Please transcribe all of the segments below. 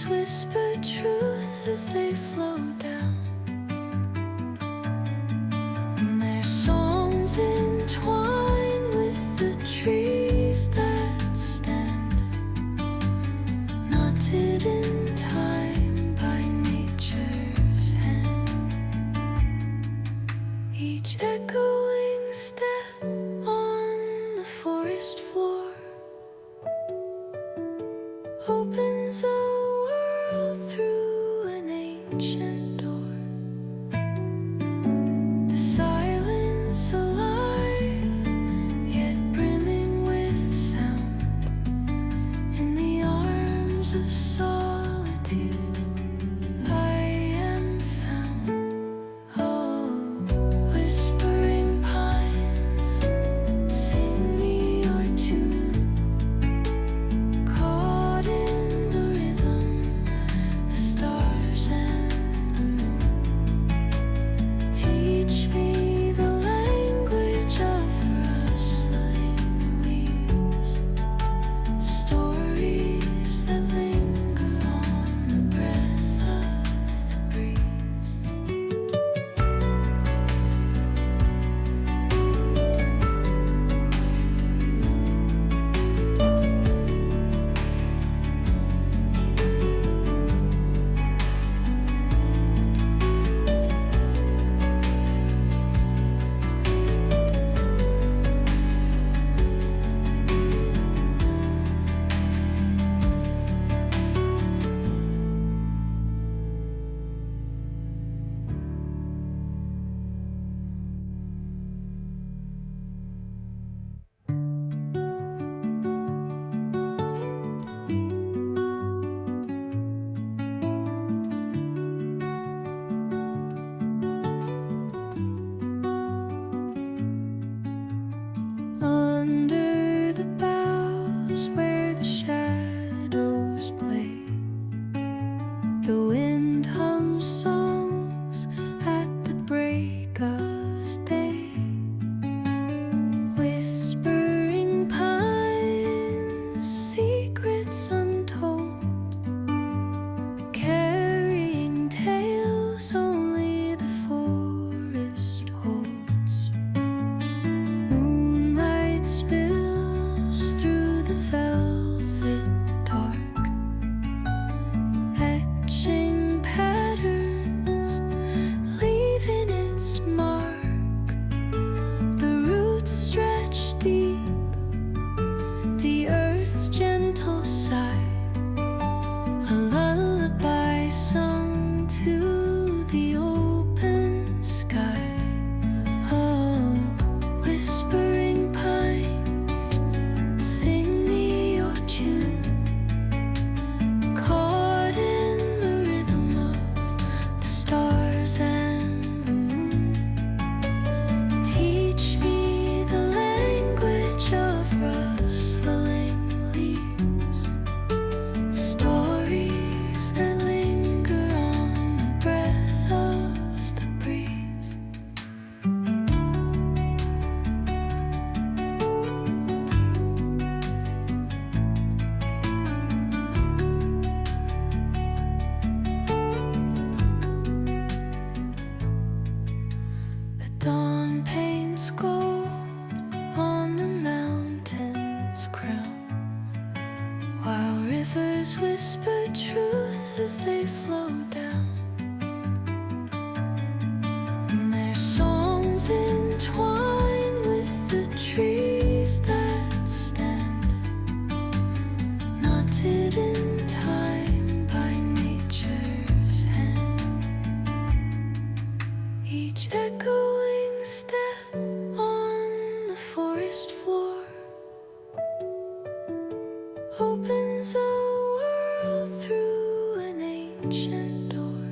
whisper truths as they flow down, and their songs entwine with the trees that stand, knotted in time by nature's hand. Each echoing step on the forest floor opens a world through an ancient door. The silence alive, yet brimming with sound, in the arms of solitude I am found. Oh, whispering pines, sing me your tune, caught in the rhythm, the stars and the moon. Teach me the language of rustling leaves, stories that linger on the breath of the breeze. Under the boughs where the shadows play, the wind hums songs at the break of day. Whispering pines, secrets untold, carrying tales only the forest holds. Moonlight spills through the velvet dark, etching patterns, leaving its mark. The roots stretch deep, the earth's gentle sigh, a lullaby sung to the open sky. Oh, whispering pines, sing me your tune, caught in the rhythm of the stars and the moon. Teach me the language of rustling leaves, stories that linger on the breath of the breeze. The dawn paints gold on the mountain's crown, while rivers whisper truths as they flow down, and their songs entwine with the trees that stand, knotted in time by nature's hand. Each echoing step on the forest floor opens a world through an ancient door.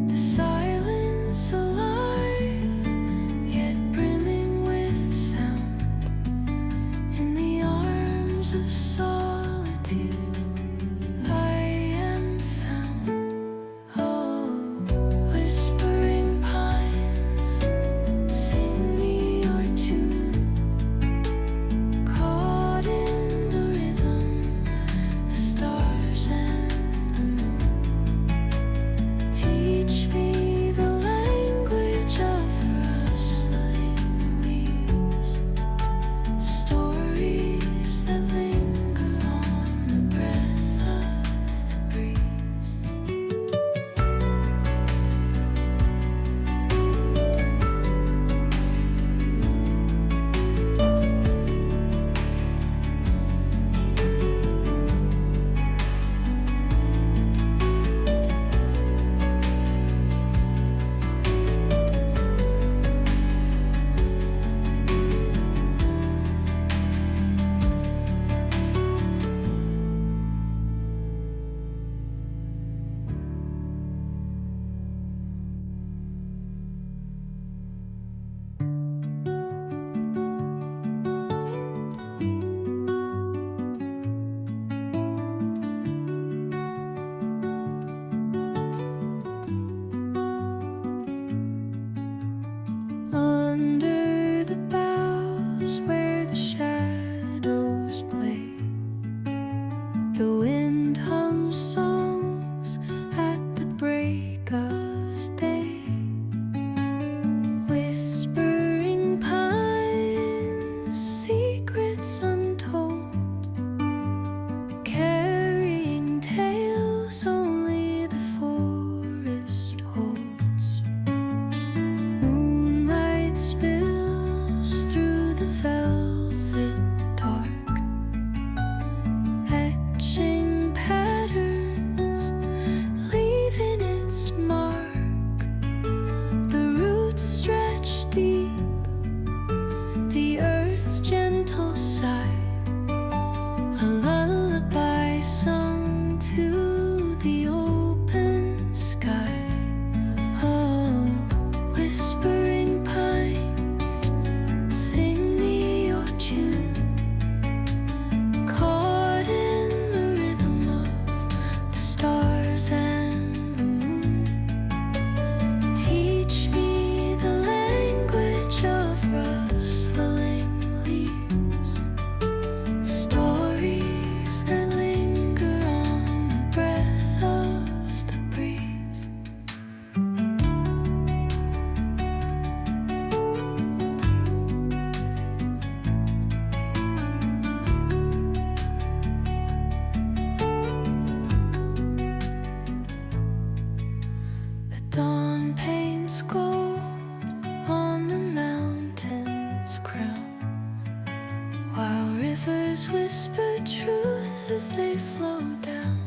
The silence alive, yet brimming with sound, in the arms of solitude I am found. Oh, whispering pines, sing me your tune, caught in the rhythm, the stars Rivers whisper truth as they flow down.